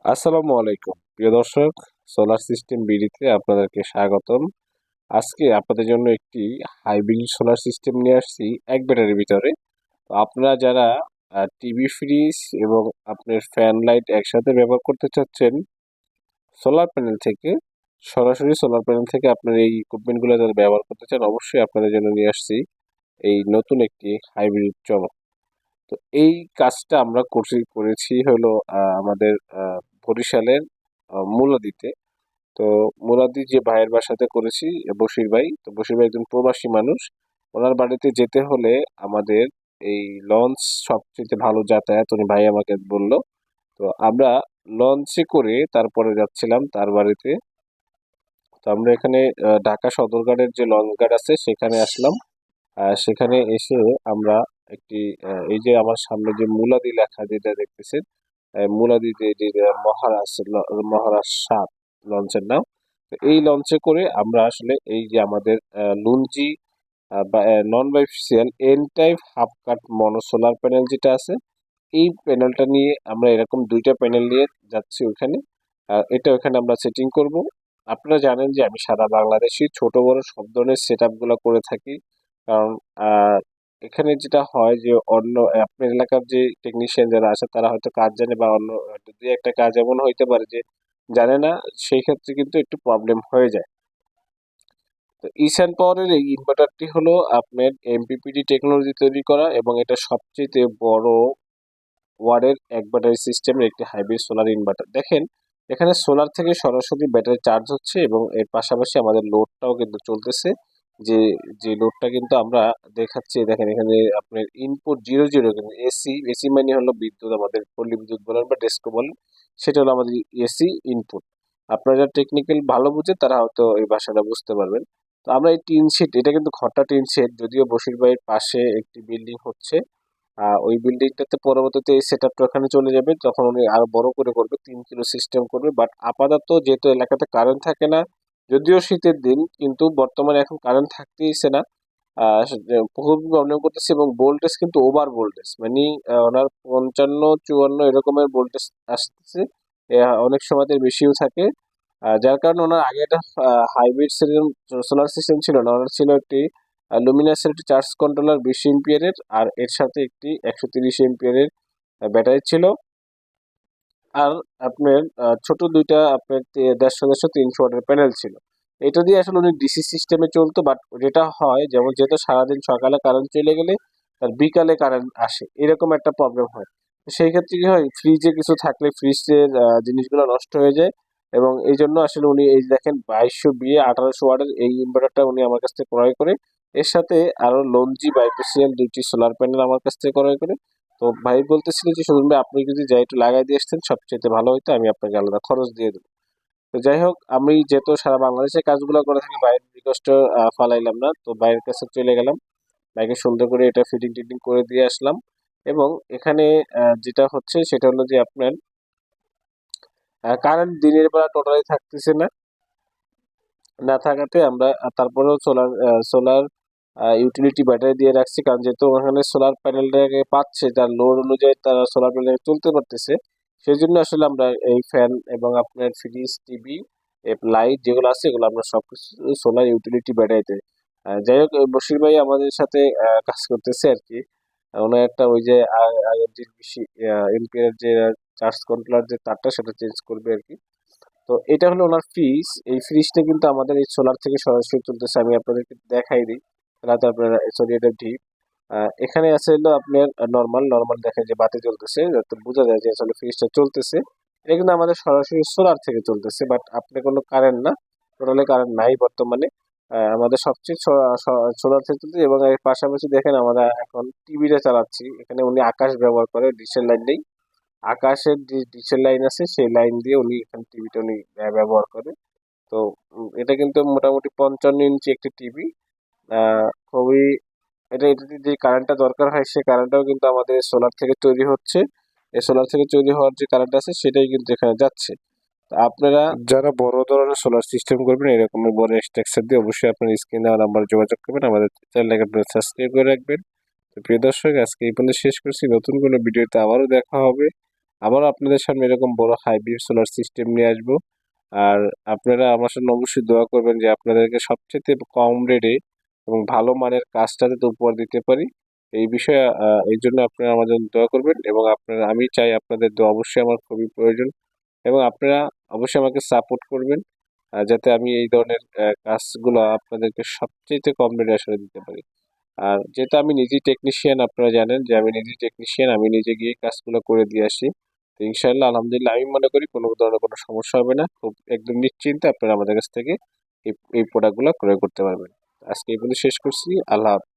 আসসালামু আলাইকুম প্রিয় দর্শক, সোলার সিস্টেম বিডিতে আপনাদেরকে স্বাগতম। আজকে আপনাদের জন্য একটি হাইব্রিড সোলার সিস্টেম নিয়ে আসছি এক ব্যাটারির ভিতরে। তো আপনারা যারা টিভি, ফ্রিজ এবং আপনার ফ্যান লাইট একসাথে ব্যবহার করতে চাচ্ছেন সোলার প্যানেল থেকে, সরাসরি সোলার প্যানেল থেকে আপনার এই ইকুইপমেন্টগুলো যারা ব্যবহার করতে চান, অবশ্যই আপনাদের জন্য নিয়ে আসছি এই নতুন একটি হাইব্রিড চমক। তো এই কাজটা আমরা করেছি হলো আমাদের বরিশালের মুলাদিতে। তো মুরাদি যে ভাইয়ের বাসাতে করেছি, বশির ভাই। তো বশির ভাই একজন প্রবাসী মানুষ। ওনার বাড়িতে যেতে হলে আমাদের এই লঞ্চ সবচেয়ে ভালো যাতায়াত, উনি ভাই আমাকে বলল। তো আমরা লঞ্চে করে তারপরে যাচ্ছিলাম তার বাড়িতে। তো আমরা এখানে ঢাকা সদরঘাটের যে লঞ্চ ঘাট আছে সেখানে আসলাম। সেখানে এসে আমরা একটি এই যে আমার সামনে যে মুলাদি লেখা যেটা দেখতেছেন, মুলাদি যে মহারাজ 7 লঞ্চের নাম। তো এই লঞ্চে করে আমরা আসলে এই যে আমাদের লুঞ্জি বা non bifacial N type half cut mono solar panel যেটা আছে, এই প্যানেলটা নিয়ে আমরা এরকম দুইটা প্যানেল নিয়ে যাচ্ছি ওখানে। এটা ওখানে আমরা সেটিং করব। আপনারা জানেন যে আমি সারা বাংলাদেশে ছোট বড় সব ধরনের সেট আপগুলো করে থাকি। কারণ আহ, এখানে যেটা হয় যে অন্য আপনার এলাকার যে টেকনিশিয়ান যারা আছে তারা হয়তো কাজ জানে, বা অন্য দুই একটা কাজ এমন হইতে পারে যে জানে না। সেই ক্ষেত্রে কিন্তু একটু প্রবলেম হয়ে যায়। তো ইসান পাওয়ারের এই ইনভার্টারটি হলো আপনার এমপিপিটি টেকনোলজি তৈরি করা, এবং এটা সবচেয়ে বড় ওয়ার্ডের এক ব্যাটারি সিস্টেমের একটি হাইব্রিড সোলার ইনভার্টার। দেখেন, এখানে সোলার থেকে সরাসরি ব্যাটারি চার্জ হচ্ছে, এবং এর পাশাপাশি আমাদের লোডটাও কিন্তু চলতেছে। যে যে লোডটা কিন্তু আমরা দেখাচ্ছি, দেখেন এখানে আপনার ইনপুট 0 0, কিন্তু এসি, এসি মানে হলো বিদ্যুৎ, আমাদের পল্লী বিদ্যুৎ বলেন বা ডেস্কো বলেন, সেটা হলো আমাদের এসি ইনপুট। আপনারা যারা টেকনিক্যাল ভালো বুঝে তারা হয়তো এই ভাষাটা বুঝতে পারবেন। তো আমরা এই টিন শেড, এটা কিন্তু ঘরটা টিন শেড, যদিও বশির ভাইয়ের পাশে একটি বিল্ডিং হচ্ছে। ওই বিল্ডিংটাতে পরবর্তীতে এই সেট আপটা ওখানে চলে যাবে, তখন উনি আরো বড় করে করবে, 3 কিলো সিস্টেম করবে। বাট আপাতত যেহেতু এলাকাতে কারেন্ট থাকে না, যদিও শীতের দিন, কিন্তু বর্তমানে এখন কারেন্ট থাকতেইছে না। খুব প্রবলেম করতেছে, এবং ভোল্টেজ কিন্তু ওভার ভোল্টেজ, মানে ওনার 55 54 এরকমের ভোল্টেজ আসতেছে। অনেক সময়তে বেশিও থাকে। যার কারণে ওনার আগে একটা হাইব্রিড সোলার সিস্টেম ছিল না, ওনার ছিল একটি লুমিনাসের একটি চার্জ কন্ট্রোলার 20 এম্পিয়ারের, আর এর সাথে একটি 130 এম্পিয়ারের ব্যাটারি ছিল। আর আপনার ছোট দুইটা আপনার 150 150 300 ওয়াটের প্যানেল ছিল। এটা দিয়ে আসলে উনি ডিসি সিস্টেমে চলতো। বাট যেটা হয়, যেমন যেহেতু সারাদিন সকালে কারেন্ট চলে গেলে তার বিকালে কারেন্ট আসে, এরকম একটা প্রবলেম হয়। তো সেই ক্ষেত্রে কি হয়, ফ্রিজে কিছু থাকলে ফ্রিজের জিনিসগুলো নষ্ট হয়ে যায়। এবং এই জন্য আসলে উনি এই যে দেখেন 2200 1800 ওয়াটের এই ইনভার্টারটা উনি আমার কাছ থেকে ক্রয় করে, এর সাথে আরো লঞ্জি বাইফেসিয়াল দুইটি সোলার প্যানেল আমার কাছ থেকে ক্রয় করে। তো ভাই বলতেছিল যে সুজন ভাই, আপনি যদি যাই একটু লাগাই দিয়ে আসতেন সবচেয়ে ভালো হতো, আমি আপনাকে আলাদা খরচ দিয়ে দেবো। তো যাই হোক, আমি যেহেতু সারা বাংলাদেশে কাজগুলো করে থাকি, বাইরের রিকোয়েস্ট ফালাইলাম না, তো বাইরের কাছে চলে গেলাম। বাইকে সুন্দর করে এটা ফিটিং টিটিং করে দিয়ে আসলাম। এবং এখানে যেটা হচ্ছে সেটা হলো যে আপনার কারেন্ট দিনের বেলা টোটালি থাকতেছে না। না থাকাতে আমরা তারপরেও সোলার সোলার ইউটিলিটি ব্যাটারি দিয়ে রাখছি, কারণ যেহেতু ওখানে সোলার প্যানেলটাকে পাচ্ছে, তার লোড অনুযায়ী তারা সোলার প্যানেল চলতে পারতেছে। সেই জন্য আসলে আমরা এই ফ্যান এবং আপনার ফ্রিজ, টিভি, লাইট যেগুলো আছে এগুলো আমরা সবকিছু সোলার ইউটিলিটি ব্যাটারিতে। যাই হোক, বশির ভাই আমাদের সাথে কাজ করতেছে আর কি। ওনার একটা ওই যে আগের যে বেশি এম্পিয়ার যে চার্জ কন্ট্রোলার যে তারটা, সেটা চেঞ্জ করবে আর কি। তো এটা হলো ওনার ফ্রিজ। এই ফ্রিজটা কিন্তু আমাদের এই সোলার থেকে সরাসরি চলতেছে, আমি আপনাদেরকে দেখাই দিই। রাতে আপনারা, সরি এটা ডিপ। এখানে আছে হলো আপনার নর্মাল নর্মাল, দেখেন যে বাতি জ্বলতেছে, যাতে বোঝা যায় যে আসলে ফ্রিজটা চলতেছে। এটা কিন্তু আমাদের সরাসরি সোলার থেকে চলতেছে, বাট আপনি কোনো কারেন্ট না, টোটালি কারেন্ট নাই বর্তমানে। আমাদের সবচেয়ে সোলার থেকে চলছে। এবং এর পাশাপাশি দেখেন আমরা এখন টিভিটা চালাচ্ছি, এখানে উনি আকাশ ব্যবহার করে, ডিশের লাইন নেই। আকাশের যে ডিশের লাইন আছে সেই লাইন দিয়ে উনি এখানে টিভিটা উনি ব্যবহার করে। তো এটা কিন্তু মোটামুটি 55 ইঞ্চি একটি টিভি। খুবই, এটাতে যে কারেন্টটা দরকার হয় সেই কারেন্টটাও কিন্তু আমাদের সোলার থেকে তৈরি হচ্ছে। এই সোলার থেকে তৈরি হওয়ার যে কারেন্ট আছে সেটাই কিন্তু এখানে যাচ্ছে। তো আপনারা যারা বড় ধরনের সোলার সিস্টেম করবেন, এরকম বড় স্ট্রাকচার দিয়ে, অবশ্যই আপনার স্ক্রিনে দেওয়া নাম্বারে যোগাযোগ করবেন, আমাদের চ্যানেলটাকে আপনারা সাবস্ক্রাইব করে রাখবেন। তো প্রিয় দর্শক, আজকে এই পর্যন্ত শেষ করছি। নতুন কোনো ভিডিওতে আবারও দেখা হবে। আবারও আপনাদের সামনে এরকম বড় হাইব্রিড সোলার সিস্টেম নিয়ে আসবো। আর আপনারা আমার সাথে অবশ্যই দোয়া করবেন যে আপনাদেরকে সবচেয়ে কম রেটে এবং ভালো মানের কাজটা যাতে উপহার দিতে পারি। এই বিষয়ে এই জন্য আপনারা আমার জন্য দোয়া করবেন এবং আপনারা, আমি চাই আপনাদের দোয়া অবশ্যই আমার খুবই প্রয়োজন এবং আপনারা অবশ্যই আমাকে সাপোর্ট করবেন যাতে আমি এই ধরনের কাজগুলো আপনাদেরকে সবচেয়ে কম রেটে আসলে দিতে পারি। আর যেহেতু আমি নিজেই টেকনিশিয়ান, আপনারা জানেন যে আমি নিজেই টেকনিশিয়ান, আমি নিজে গিয়ে কাজগুলো করে দিয়ে আসি। তো ইনশাল্লাহ আলহামদুলিল্লাহ আমি মনে করি কোনো ধরনের কোনো সমস্যা হবে না, খুব একদম নিশ্চিন্তে আপনারা আমাদের কাছ থেকে এই প্রোডাক্টগুলো ক্রয় করতে পারবেন। আজকে এই পর্যন্ত শেষ করছি। আল্লাহ হাফেজ।